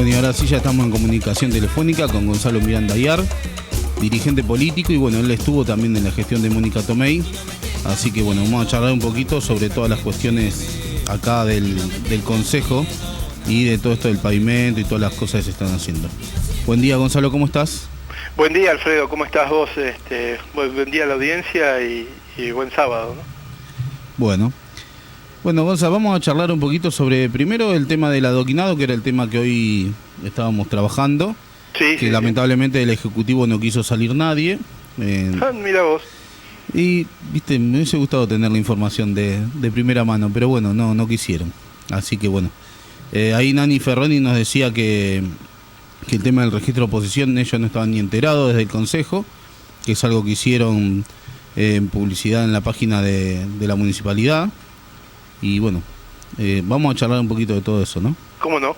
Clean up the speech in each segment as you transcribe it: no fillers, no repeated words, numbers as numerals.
Bueno, y ahora sí ya estamos en comunicación telefónica con Gonzalo Miranda Ayar, dirigente político, y bueno, él estuvo también en la gestión de Mónica Tomei, así que bueno, vamos a charlar un poquito sobre todas las cuestiones acá del Consejo y de todo esto del pavimento y todas las cosas que se están haciendo. Buen día, Gonzalo, ¿cómo estás? Buen día, Alfredo, ¿cómo estás vos? Buen día a la audiencia y buen sábado, ¿no? Bueno, Gonzalo, vamos a charlar un poquito sobre, primero, el tema del adoquinado, que era el tema que hoy estábamos trabajando, que lamentablemente del Ejecutivo no quiso salir nadie. Mira vos. Y, viste, me hubiese gustado tener la información de primera mano, pero bueno, no quisieron. Así que bueno, ahí Nani Ferroni nos decía que el tema del registro de oposición, ellos no estaban ni enterados desde el Consejo, que es algo que hicieron en publicidad en la página de la municipalidad. Y bueno, vamos a charlar un poquito de todo eso, ¿no? ¿Cómo no?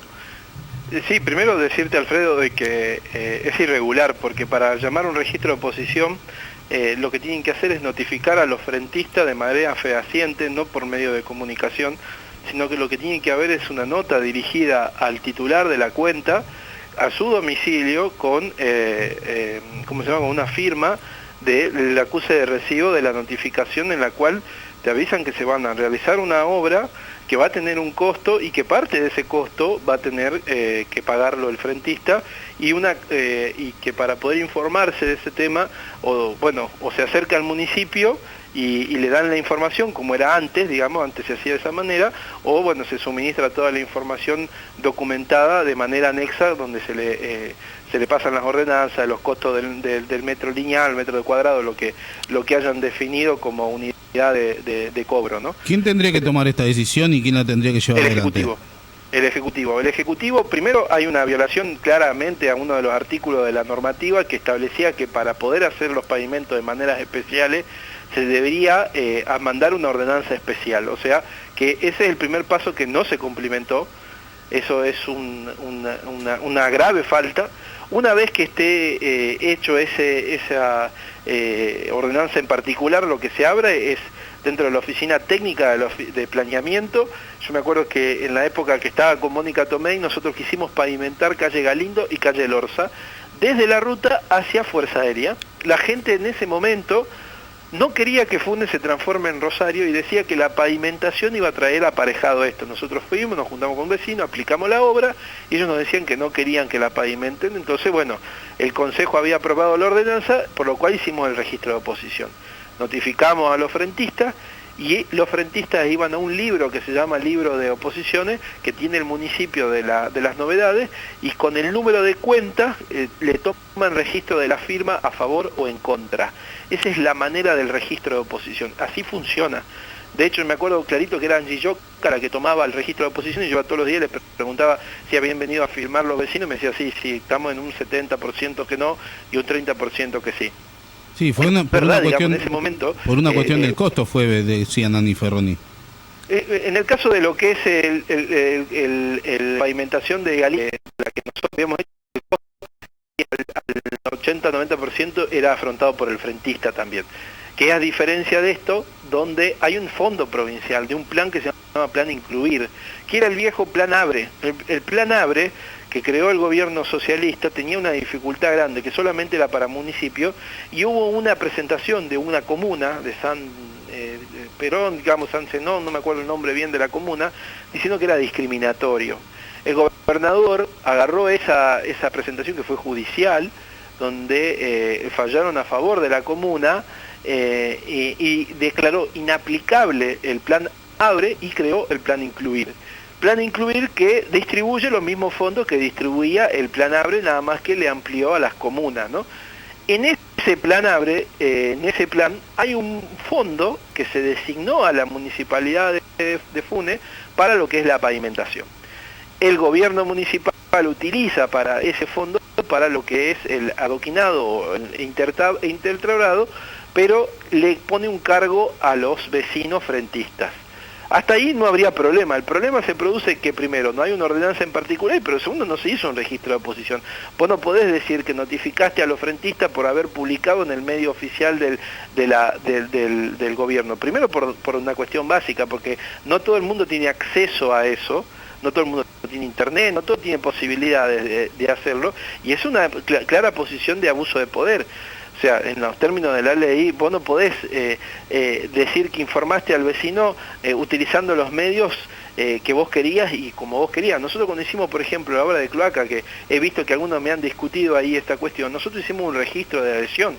Sí, primero decirte, Alfredo, de que es irregular, porque para llamar un registro de oposición, lo que tienen que hacer es notificar a los frentistas de manera fehaciente, no por medio de comunicación, sino que lo que tiene que haber es una nota dirigida al titular de la cuenta, a su domicilio, con ¿cómo se llama? Con una firma del acuse de recibo de la notificación, en la cual te avisan que se van a realizar una obra que va a tener un costo y que parte de ese costo va a tener que pagarlo el frentista, y que para poder informarse de ese tema, o se acerca al municipio y le dan la información como era antes, digamos, antes se hacía de esa manera, o bueno, se suministra toda la información documentada de manera anexa, donde se le pasan las ordenanzas, los costos del metro lineal, metro de cuadrado, lo que hayan definido como unidad de cobro, ¿no? ¿Quién tendría que tomar esta decisión y quién la tendría que llevar adelante? El Ejecutivo, primero hay una violación claramente a uno de los artículos de la normativa que establecía que para poder hacer los pavimentos de maneras especiales se debería mandar una ordenanza especial, o sea que ese es el primer paso que no se cumplimentó. Eso es una grave falta. Una vez que esté hecho esa ordenanza en particular, lo que se abre es dentro de la oficina técnica de planeamiento. Yo me acuerdo que en la época que estaba con Mónica Tomei, nosotros quisimos pavimentar calle Galindo y calle Lorza, desde la ruta hacia Fuerza Aérea. La gente en ese momento no quería que Funes se transforme en Rosario y decía que la pavimentación iba a traer aparejado esto. Nosotros fuimos, nos juntamos con vecinos, aplicamos la obra y ellos nos decían que no querían que la pavimenten. Entonces, bueno, el Consejo había aprobado la ordenanza, por lo cual hicimos el registro de oposición. Notificamos a los frentistas y los frentistas iban a un libro que se llama Libro de Oposiciones, que tiene el municipio de las novedades, y con el número de cuenta le toman registro de la firma a favor o en contra. Esa es la manera del registro de oposición, así funciona. De hecho, me acuerdo clarito que era Angie Yoca la que tomaba el registro de oposición, y yo todos los días le preguntaba si habían venido a firmar los vecinos, y me decía, sí, estamos en un 70% que no y un 30% que sí. Sí, fue por una cuestión, en ese momento, por una cuestión del costo, decía Nani Ferroni. En el caso de lo que es la pavimentación de Galicia, la que nosotros habíamos hecho, el costo al 80-90% era afrontado por el frentista también. Que a diferencia de esto, donde hay un fondo provincial de un plan que se llama Plan Incluir, que era el viejo Plan Abre. El Plan Abre, que creó el gobierno socialista, tenía una dificultad grande, que solamente era para municipios, y hubo una presentación de una comuna, de San Perón, digamos, San Zenón, no me acuerdo el nombre bien de la comuna, diciendo que era discriminatorio. El gobernador agarró esa presentación, que fue judicial, donde fallaron a favor de la comuna, y declaró inaplicable el Plan Abre y creó el Plan Incluir. Plan Incluir que distribuye los mismos fondos que distribuía el Plan Abre, nada más que le amplió a las comunas, ¿no? En ese Plan Abre, en ese plan, hay un fondo que se designó a la municipalidad de Funes para lo que es la pavimentación. El gobierno municipal utiliza para ese fondo para lo que es el adoquinado o el intertrabado, pero le pone un cargo a los vecinos frentistas. Hasta ahí no habría problema. El problema se produce que, primero, no hay una ordenanza en particular, pero segundo, no se hizo un registro de oposición. Vos no podés decir que notificaste a los frentistas por haber publicado en el medio oficial del gobierno. Primero por una cuestión básica, porque no todo el mundo tiene acceso a eso, no todo el mundo tiene internet, no todo tiene posibilidades de hacerlo, y es una clara posición de abuso de poder. O sea, en los términos de la ley, vos no podés decir que informaste al vecino utilizando los medios que vos querías y como vos querías. Nosotros cuando hicimos, por ejemplo, la obra de cloaca, que he visto que algunos me han discutido ahí esta cuestión, nosotros hicimos un registro de adhesión.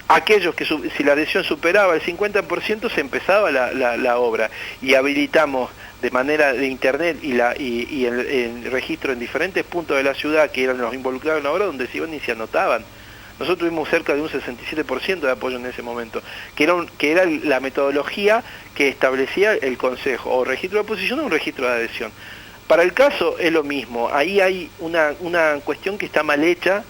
Aquellos que si la adhesión superaba el 50% se empezaba la obra, y habilitamos de manera de internet y el registro en diferentes puntos de la ciudad que eran los involucrados en la obra, donde se iban y se anotaban. Nosotros tuvimos cerca de un 67% de apoyo en ese momento, que era la metodología que establecía el Consejo, o registro de oposición o un registro de adhesión. Para el caso es lo mismo, ahí hay una cuestión que está mal hecha,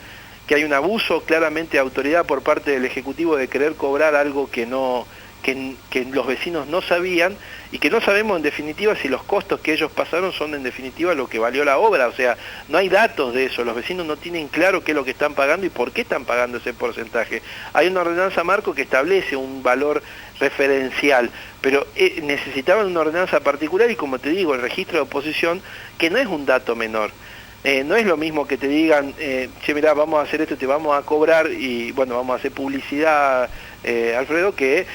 que hay un abuso claramente de autoridad por parte del Ejecutivo de querer cobrar algo que los vecinos no sabían, y que no sabemos en definitiva si los costos que ellos pasaron son en definitiva lo que valió la obra. O sea, no hay datos de eso, los vecinos no tienen claro qué es lo que están pagando y por qué están pagando ese porcentaje. Hay una ordenanza marco que establece un valor referencial, pero necesitaban una ordenanza particular, y como te digo, el registro de oposición, que no es un dato menor. No es lo mismo que te digan, che, mirá, vamos a hacer esto, te vamos a cobrar, y bueno, vamos a hacer publicidad, Alfredo, que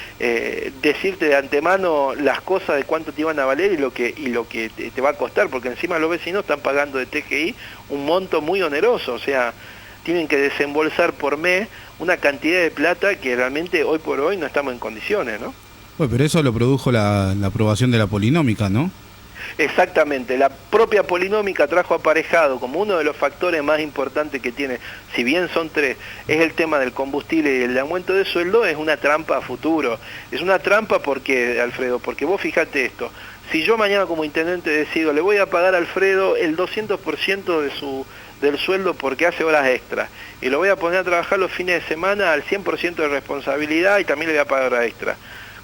decirte de antemano las cosas de cuánto te iban a valer y lo que te va a costar, porque encima los vecinos están pagando de TGI un monto muy oneroso. O sea, tienen que desembolsar por mes una cantidad de plata que realmente hoy por hoy no estamos en condiciones, ¿no? Bueno, pero eso lo produjo la aprobación de la polinómica, ¿no? Exactamente, la propia polinómica trajo aparejado como uno de los factores más importantes que tiene, si bien son tres, es el tema del combustible y el aumento de sueldo. Es una trampa a futuro. Es una trampa porque, Alfredo, porque vos fíjate esto, si yo mañana como intendente decido, le voy a pagar a Alfredo el 200% del sueldo porque hace horas extras, y lo voy a poner a trabajar los fines de semana al 100% de responsabilidad, y también le voy a pagar horas extra.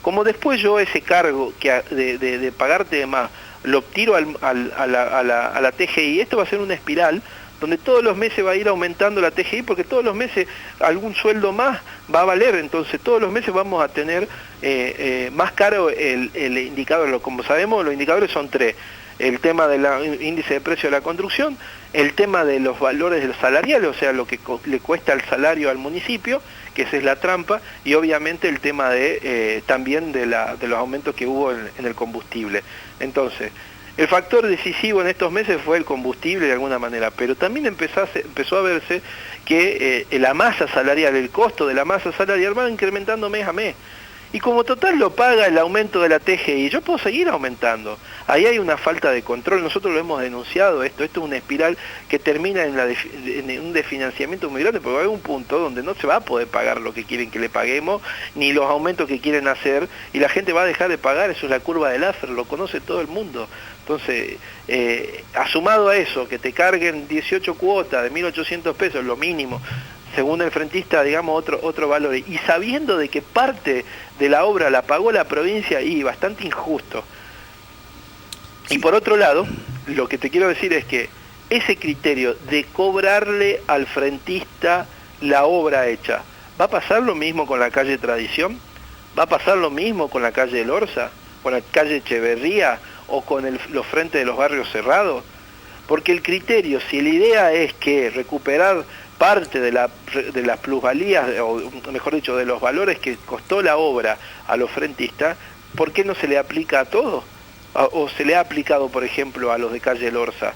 Como después yo ese cargo de pagarte de más lo tiro a la TGI, esto va a ser una espiral donde todos los meses va a ir aumentando la TGI, porque todos los meses algún sueldo más va a valer. Entonces todos los meses vamos a tener más caro el indicador. Como sabemos, los indicadores son tres: el tema del índice de precio de la construcción, el tema de los valores de los salariales, o sea, lo que le cuesta el salario al municipio, que esa es la trampa, y obviamente el tema también de los aumentos que hubo en el combustible. Entonces, el factor decisivo en estos meses fue el combustible de alguna manera, pero también empezó a verse que la masa salarial, el costo de la masa salarial va incrementando mes a mes. Y como total lo paga el aumento de la TGI, yo puedo seguir aumentando. Ahí hay una falta de control, nosotros lo hemos denunciado esto es una espiral que termina en un desfinanciamiento muy grande, porque va a haber un punto donde no se va a poder pagar lo que quieren que le paguemos, ni los aumentos que quieren hacer, y la gente va a dejar de pagar. Eso es la curva de Laffer, lo conoce todo el mundo. Entonces, asumado a eso, que te carguen 18 cuotas de 1.800 pesos, lo mínimo, según el frentista, digamos, otro valor, y sabiendo de que parte de la obra la pagó la provincia, y bastante injusto. Y por otro lado, lo que te quiero decir es que ese criterio de cobrarle al frentista la obra hecha, ¿va a pasar lo mismo con la calle Tradición? ¿Va a pasar lo mismo con la calle del Orza? ¿Con la calle Echeverría? ¿O con los frentes de los barrios cerrados? Porque el criterio, si la idea es que recuperar parte de las plusvalías, o mejor dicho, de los valores que costó la obra a los frentistas, ¿por qué no se le aplica a todos? O se le ha aplicado, por ejemplo, a los de calle El Orza,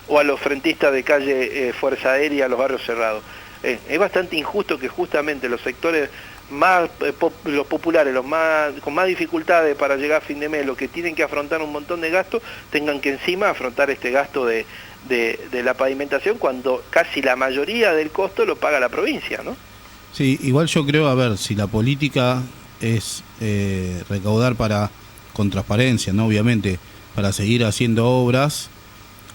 o a los frentistas de calle Fuerza Aérea, a los barrios cerrados. Es bastante injusto que justamente los sectores más los populares, con más dificultades para llegar a fin de mes, los que tienen que afrontar un montón de gastos, tengan que encima afrontar este gasto de la pavimentación, cuando casi la mayoría del costo lo paga la provincia, ¿no? Sí, igual yo creo, a ver, si la política es recaudar con transparencia, ¿no? Obviamente, para seguir haciendo obras,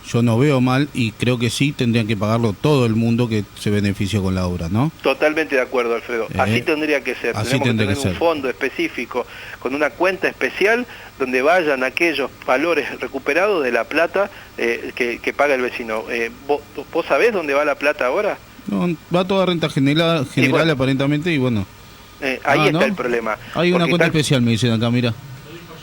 yo no veo mal, y creo que sí tendrían que pagarlo todo el mundo que se benefició con la obra, ¿no? Totalmente de acuerdo, Alfredo. Así tendría que ser. Así Tenemos que tener un fondo específico, con una cuenta especial, donde vayan aquellos valores recuperados de la plata que paga el vecino. ¿Vos sabés dónde va la plata ahora? No, va toda renta general bueno, aparentemente, y bueno. Ahí está, ¿no? el problema. Hay una cuenta especial, me dicen acá, mira.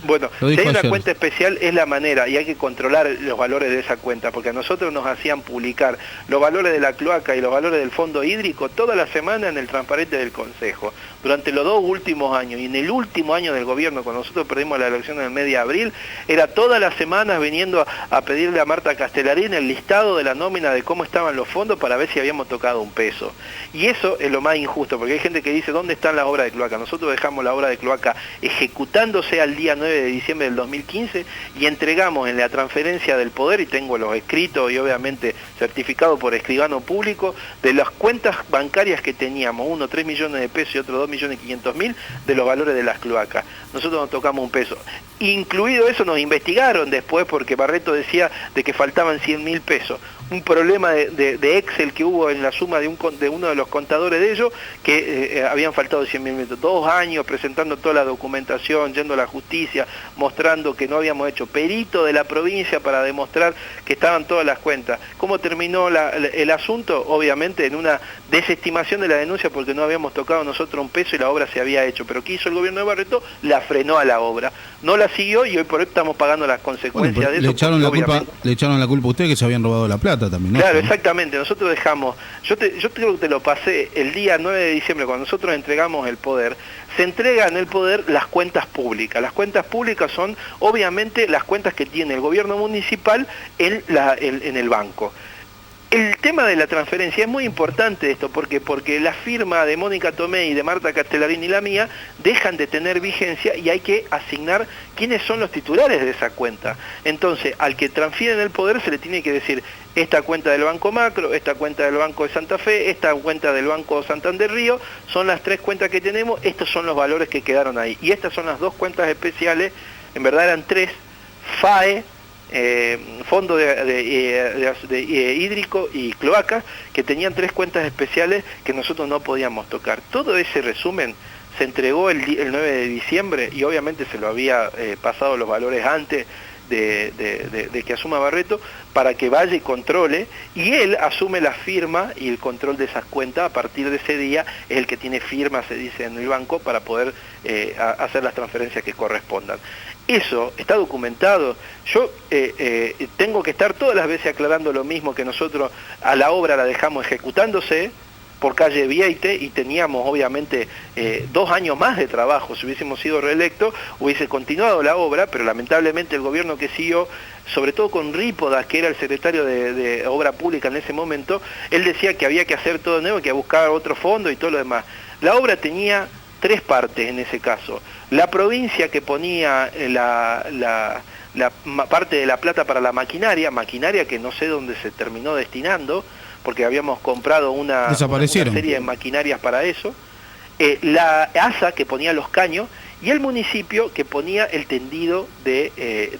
Bueno, Lo si dijo hay una ayer. cuenta especial es la manera y hay que controlar los valores de esa cuenta, porque a nosotros nos hacían publicar los valores de la cloaca y los valores del fondo hídrico toda la semana en el transparente del Consejo. Durante los 2 últimos años y en el último año del gobierno, cuando nosotros perdimos la elección en el mes de abril, era todas las semanas viniendo a pedirle a Marta Castellarín el listado de la nómina de cómo estaban los fondos para ver si habíamos tocado un peso. Y eso es lo más injusto, porque hay gente que dice, ¿dónde están las obras de cloaca? Nosotros dejamos la obra de cloaca ejecutándose al día 9 de diciembre del 2015 y entregamos en la transferencia del poder, y tengo los escritos y obviamente certificado por escribano público, de las cuentas bancarias que teníamos, uno 3 millones de pesos y otro 2.500.000 de los valores de las cloacas. Nosotros no tocamos un peso. Incluido eso nos investigaron después porque Barreto decía de que faltaban 100.000 pesos. Un problema de Excel que hubo en la suma de uno de los contadores de ellos, que habían faltado 100.000 pesos. 2 años presentando toda la documentación, yendo a la justicia, mostrando que no habíamos hecho, perito de la provincia para demostrar que estaban todas las cuentas. ¿Cómo terminó el asunto? Obviamente en una desestimación de la denuncia porque no habíamos tocado nosotros un peso y la obra se había hecho. Pero ¿qué hizo el gobierno de Barreto? La frenó a la obra. No la siguió y hoy por hoy estamos pagando las consecuencias Bueno, de eso. le echaron la culpa a usted que se habían robado la plata también, ¿no? Claro, exactamente. Nosotros dejamos, yo creo que te lo pasé el día 9 de diciembre, cuando nosotros entregamos el poder, se entregan el poder las cuentas públicas. Las cuentas públicas son, obviamente, las cuentas que tiene el gobierno municipal en el banco. El tema de la transferencia es muy importante esto, porque la firma de Mónica Tomé y de Marta Castellarín y la mía dejan de tener vigencia y hay que asignar quiénes son los titulares de esa cuenta. Entonces, al que transfieren el poder se le tiene que decir, esta cuenta del Banco Macro, esta cuenta del Banco de Santa Fe, esta cuenta del Banco Santander Río, son las 3 cuentas que tenemos, estos son los valores que quedaron ahí. Y estas son las 2 cuentas especiales, en verdad eran 3, FAE, fondo hídrico y cloacas, que tenían 3 cuentas especiales que nosotros no podíamos tocar. Todo ese resumen se entregó el 9 de diciembre y obviamente se lo había pasado los valores antes de que asuma Barreto, para que vaya y controle, y él asume la firma y el control de esas cuentas. A partir de ese día es el que tiene firma, se dice, en el banco para poder hacer las transferencias que correspondan. Eso está documentado. Yo tengo que estar todas las veces aclarando lo mismo, que nosotros a la obra la dejamos ejecutándose por calle Vieite y teníamos obviamente 2 años más de trabajo. Si hubiésemos sido reelectos hubiese continuado la obra, pero lamentablemente el gobierno que siguió, sobre todo con Rípodas, que era el secretario de Obra Pública en ese momento, él decía que había que hacer todo de nuevo, que buscar otro fondo y todo lo demás. La obra tenía 3 partes en ese caso. La provincia, que ponía la parte de la plata para la maquinaria que no sé dónde se terminó destinando, porque habíamos comprado una serie de maquinarias para eso, la ASA, que ponía los caños, y el municipio, que ponía el tendido de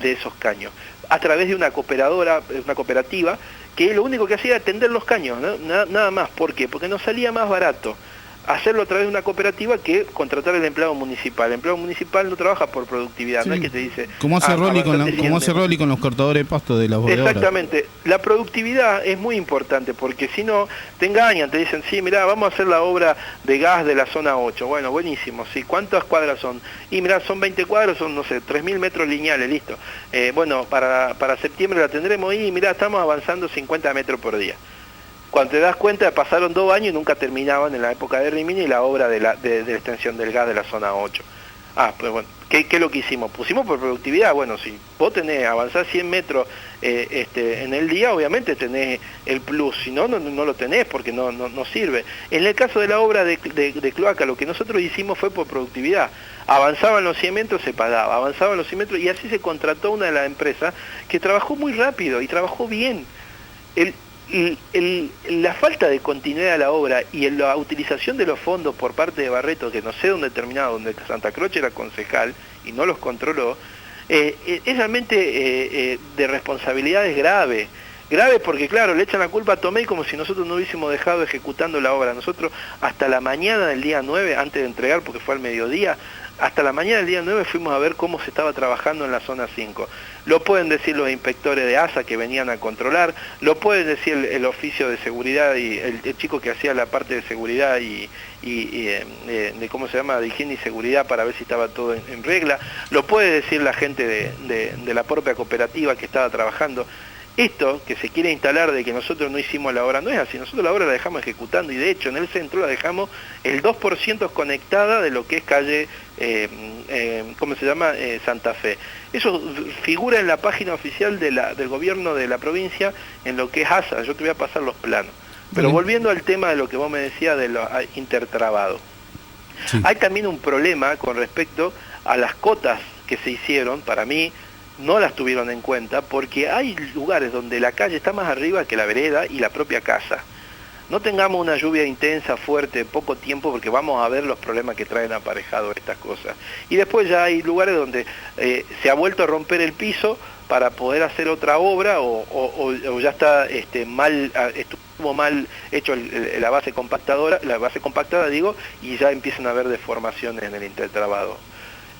esos caños, a través de una cooperativa, que lo único que hacía era tender los caños, ¿no? Nada más. ¿Por qué? Porque nos salía más barato hacerlo a través de una cooperativa que contratar al empleado municipal. El empleado municipal no trabaja por productividad, sí. No es que te dice... Como hace Rolly con los cortadores de pasto de las boleadoras. Exactamente. La productividad es muy importante, porque si no, te engañan, te dicen, sí, mirá, vamos a hacer la obra de gas de la zona 8. Bueno, buenísimo, sí. ¿Cuántas cuadras son? Y mirá, son 20 cuadras, son, no sé, 3.000 metros lineales, listo. Bueno, para septiembre la tendremos y mirá, estamos avanzando 50 metros por día. Cuando te das cuenta, pasaron 2 años y nunca terminaban en la época de Rimini la obra de la extensión del gas de la zona 8. Pues bueno, ¿qué es lo que hicimos? Pusimos por productividad. Bueno, si vos avanzás 100 metros en el día, obviamente tenés el plus. Si no, no lo tenés, porque no sirve. En el caso de la obra de cloaca, lo que nosotros hicimos fue por productividad. Avanzaban los 100 metros, se pagaba. Avanzaban los 100 metros y así se contrató una de las empresas que trabajó muy rápido y trabajó bien. La falta de continuidad de la obra y la utilización de los fondos por parte de Barreto, que no sé dónde terminaba, donde Santa Croce era concejal y no los controló, es realmente de responsabilidades grave porque, claro, le echan la culpa a Tomé como si nosotros no hubiésemos dejado ejecutando la obra. Nosotros hasta la mañana del día 9, antes de entregar, porque fue al mediodía, hasta la mañana del día 9 fuimos a ver cómo se estaba trabajando en la zona 5. Lo pueden decir los inspectores de ASA que venían a controlar, lo puede decir el oficio de seguridad y el chico que hacía la parte de seguridad y de cómo se llama, de higiene y seguridad para ver si estaba todo en regla, lo puede decir la gente de la propia cooperativa que estaba trabajando. Esto que se quiere instalar de que nosotros no hicimos la obra no es así, nosotros la obra la dejamos ejecutando y de hecho en el centro la dejamos el 2% conectada de lo que es calle, ¿cómo se llama? Santa Fe. Eso figura en la página oficial del gobierno de la provincia en lo que es ASA, yo te voy a pasar los planos. Pero volviendo al tema de lo que vos me decías de los intertrabados, sí. Hay también un problema con respecto a las cotas que se hicieron, para mí, no las tuvieron en cuenta porque hay lugares donde la calle está más arriba que la vereda y la propia casa. No tengamos una lluvia intensa, fuerte, poco tiempo, porque vamos a ver los problemas que traen aparejado estas cosas. Y después ya hay lugares donde se ha vuelto a romper el piso para poder hacer otra obra o ya está estuvo mal hecho la base compactada digo, y ya empiezan a haber deformaciones en el intertrabado.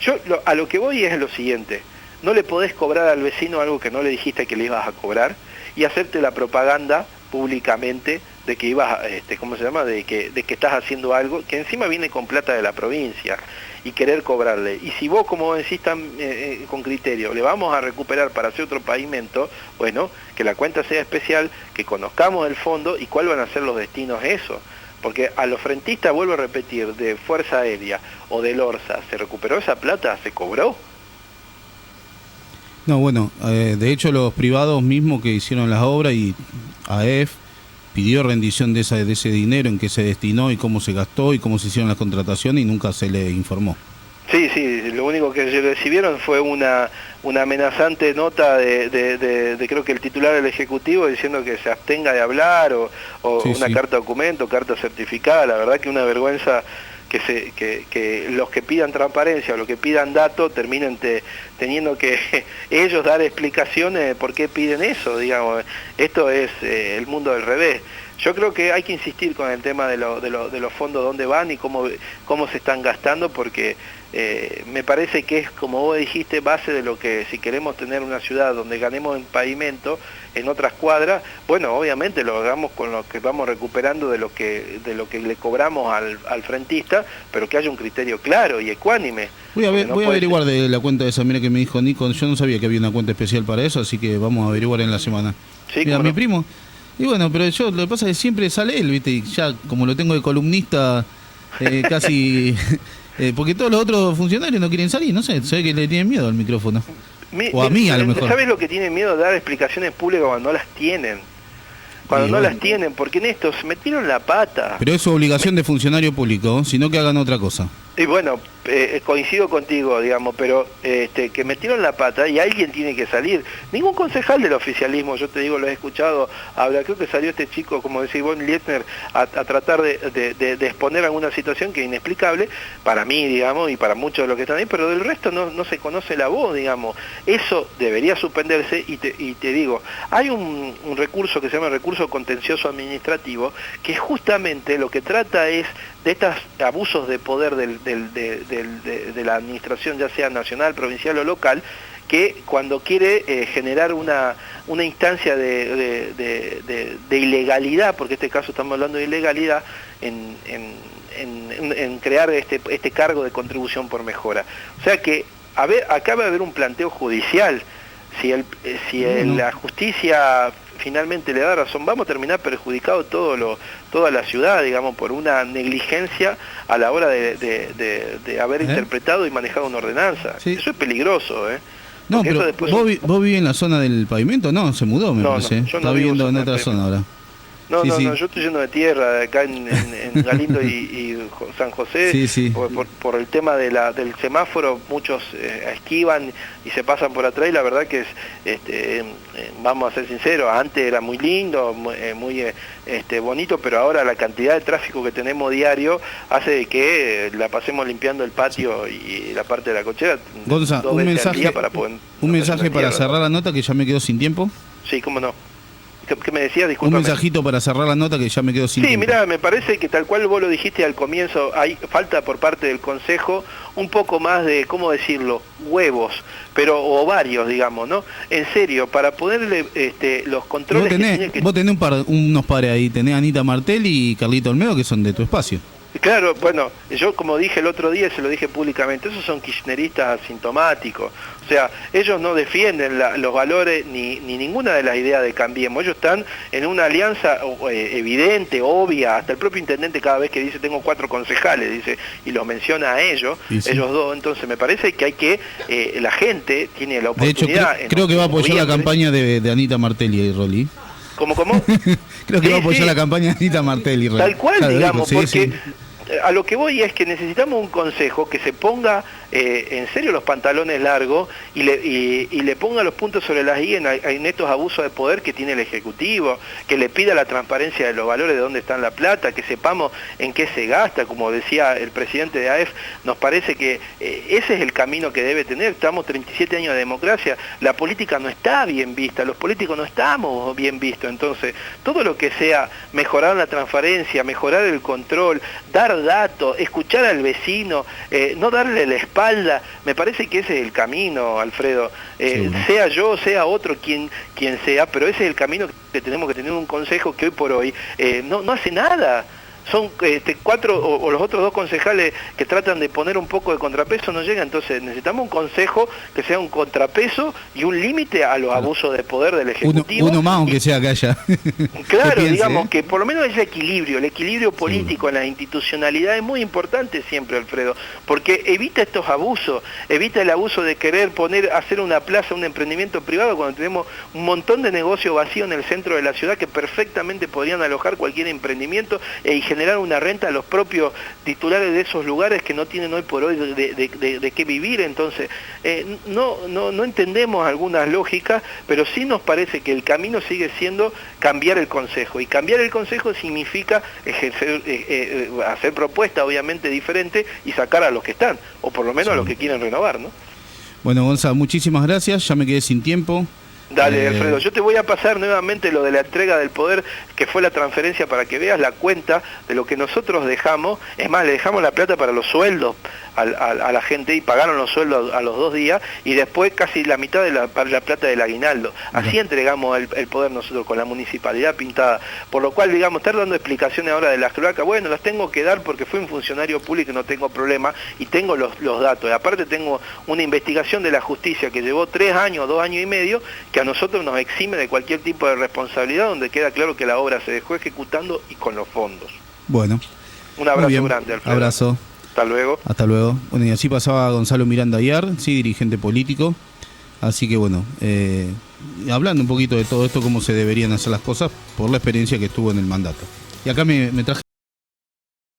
Yo a lo que voy es lo siguiente. No le podés cobrar al vecino algo que no le dijiste que le ibas a cobrar y hacerte la propaganda públicamente de que ibas, ¿cómo se llama? De que estás haciendo algo que encima viene con plata de la provincia y querer cobrarle. Y si vos, como decís con criterio, le vamos a recuperar para hacer otro pavimento, bueno, que la cuenta sea especial, que conozcamos el fondo y cuáles van a ser los destinos eso. Porque a los frentistas, vuelvo a repetir, de Fuerza Aérea o del Orsa, ¿se recuperó esa plata? ¿Se cobró? No, bueno, de hecho los privados mismos que hicieron las obras y AEF pidió rendición de ese dinero, en qué se destinó y cómo se gastó y cómo se hicieron las contrataciones y nunca se le informó. Sí, lo único que recibieron fue una amenazante nota de creo que el titular del Ejecutivo diciendo que se abstenga de hablar o sí, una carta documento, carta certificada. La verdad que una vergüenza que los que pidan transparencia o los que pidan datos terminen teniendo que ellos dar explicaciones de por qué piden eso, digamos. Esto es el mundo del revés. Yo creo que hay que insistir con el tema de los fondos, dónde van y cómo se están gastando, porque me parece que es, como vos dijiste, base de lo que, si queremos tener una ciudad donde ganemos en pavimento, en otras cuadras, bueno, obviamente lo hagamos con lo que vamos recuperando de lo que le cobramos al frentista, pero que haya un criterio claro y ecuánime. Voy a averiguar de la cuenta esa, mira que me dijo Nico, yo no sabía que había una cuenta especial para eso, así que vamos a averiguar en la semana. Sí, mira, mi primo... Y bueno, pero yo lo que pasa es que siempre sale él, ¿viste? Y ya como lo tengo de columnista casi... porque todos los otros funcionarios no quieren salir, no sé, se ve que le tienen miedo al micrófono. O a mí a lo mejor. ¿Sabes lo que tienen miedo? Dar explicaciones públicas cuando no las tienen. Cuando no las tienen, porque en esto se metieron la pata. Pero es su obligación de funcionario público, sino que hagan otra cosa. Y bueno, coincido contigo, digamos, pero que metieron la pata y alguien tiene que salir. Ningún concejal del oficialismo, yo te digo, lo he escuchado hablar, creo que salió este chico, como decía Ivonne Lietner, a tratar de exponer alguna situación que es inexplicable, para mí, digamos, y para muchos de los que están ahí, pero del resto no se conoce la voz, digamos. Eso debería suspenderse y te digo, hay un recurso que se llama recurso contencioso administrativo, que justamente lo que trata es de estos abusos de poder de la administración, ya sea nacional, provincial o local, que cuando quiere generar una instancia de ilegalidad, porque en este caso estamos hablando de ilegalidad, en crear este cargo de contribución por mejora. O sea que acaba de haber un planteo judicial. Si la justicia finalmente le da razón, vamos a terminar perjudicado toda la ciudad, digamos, por una negligencia a la hora de haber interpretado y manejado una ordenanza. Sí. Eso es peligroso, ¿eh? No, pero después... ¿Vos vivís en la zona del pavimento? No, se mudó, me parece. No, está viviendo en otra zona ahora. No, yo estoy yendo de tierra, acá en Galindo y San José, sí. Por el tema del semáforo, muchos esquivan y se pasan por atrás, y la verdad que vamos a ser sinceros, antes era muy lindo, muy bonito, pero ahora la cantidad de tráfico que tenemos diario hace de que la pasemos limpiando el patio y la parte de la cochera. Gonza, un mensaje para cerrar la nota, que ya me quedo sin tiempo. Sí, cómo no. ¿Qué me decías? Un Discúlpame. mensajito para cerrar la nota que ya me quedo sin Sí, tiempo. mirá, me parece que tal cual vos lo dijiste al comienzo, hay falta por parte del Consejo un poco más de, ¿cómo decirlo?, huevos, pero ovarios, digamos, ¿no? En serio, para ponerle los controles Vos tenés unos pares ahí, tenés a Anita Martelli y Carlito Olmedo que son de tu espacio. Claro, bueno, yo como dije el otro día, se lo dije públicamente, esos son kirchneristas asintomáticos. O sea, ellos no defienden los valores ni ninguna de las ideas de Cambiemos. Ellos están en una alianza evidente, obvia. Hasta el propio intendente cada vez que dice tengo 4 concejales, dice, y los menciona a ellos, sí. ellos dos. Entonces me parece que hay que, la gente tiene la De hecho, oportunidad... creo que va a apoyar la campaña de Anita Martelli, Rolly. ¿Cómo? Creo que va a apoyar la campaña de Anita Martelli. Tal cual, claro, digamos, sí, porque... Sí. A lo que voy es que necesitamos un consejo que se ponga en serio los pantalones largos y le ponga los puntos sobre las i en estos abusos de poder que tiene el Ejecutivo, que le pida la transparencia de los valores de dónde está la plata, que sepamos en qué se gasta, como decía el presidente de AEF, nos parece que ese es el camino que debe tener. Estamos 37 años de democracia, la política no está bien vista, los políticos no estamos bien vistos, entonces todo lo que sea mejorar la transparencia, mejorar el control, dar datos, escuchar al vecino, no darle la espalda, me parece que ese es el camino, Alfredo, sea yo, sea otro, quien sea, pero ese es el camino que tenemos que tener un consejo que hoy por hoy no hace nada. Son 4 o los otros 2 concejales que tratan de poner un poco de contrapeso, no llega. Entonces necesitamos un consejo que sea un contrapeso y un límite a los abusos de poder del Ejecutivo. Uno más, aunque sea que haya. Claro, piense, digamos que por lo menos haya equilibrio. El equilibrio político en la institucionalidad es muy importante siempre, Alfredo, porque evita estos abusos, evita el abuso de querer hacer una plaza, un emprendimiento privado cuando tenemos un montón de negocios vacíos en el centro de la ciudad que perfectamente podrían alojar cualquier emprendimiento y generar una renta a los propios titulares de esos lugares que no tienen hoy por hoy de qué vivir. Entonces, no entendemos algunas lógicas, pero sí nos parece que el camino sigue siendo cambiar el Consejo, y cambiar el Consejo significa hacer propuestas obviamente diferentes y sacar a los que están, o por lo menos a los que quieren renovar, ¿no? Bueno, Gonzalo, muchísimas gracias, ya me quedé sin tiempo. Dale, Alfredo, yo te voy a pasar nuevamente lo de la entrega del poder, que fue la transferencia, para que veas la cuenta de lo que nosotros dejamos. Es más, le dejamos la plata para los sueldos a la gente, y pagaron los sueldos a los 2 días, y después casi la mitad de la plata del aguinaldo. Así entregamos el poder nosotros, con la municipalidad pintada. Por lo cual, digamos, estar dando explicaciones ahora de las cloacas, bueno, las tengo que dar porque fui un funcionario público y no tengo problema, y tengo los datos. Y aparte tengo una investigación de la justicia que llevó 3 años, 2 años y medio, que a nosotros nos exime de cualquier tipo de responsabilidad, donde queda claro que la obra se dejó ejecutando y con los fondos. Bueno. Un abrazo grande, Alfredo. Abrazo. Hasta luego. Hasta luego. Bueno, y así pasaba Gonzalo Miranda Ayar, sí, dirigente político. Así que bueno, hablando un poquito de todo esto, cómo se deberían hacer las cosas, por la experiencia que estuvo en el mandato. Y acá me traje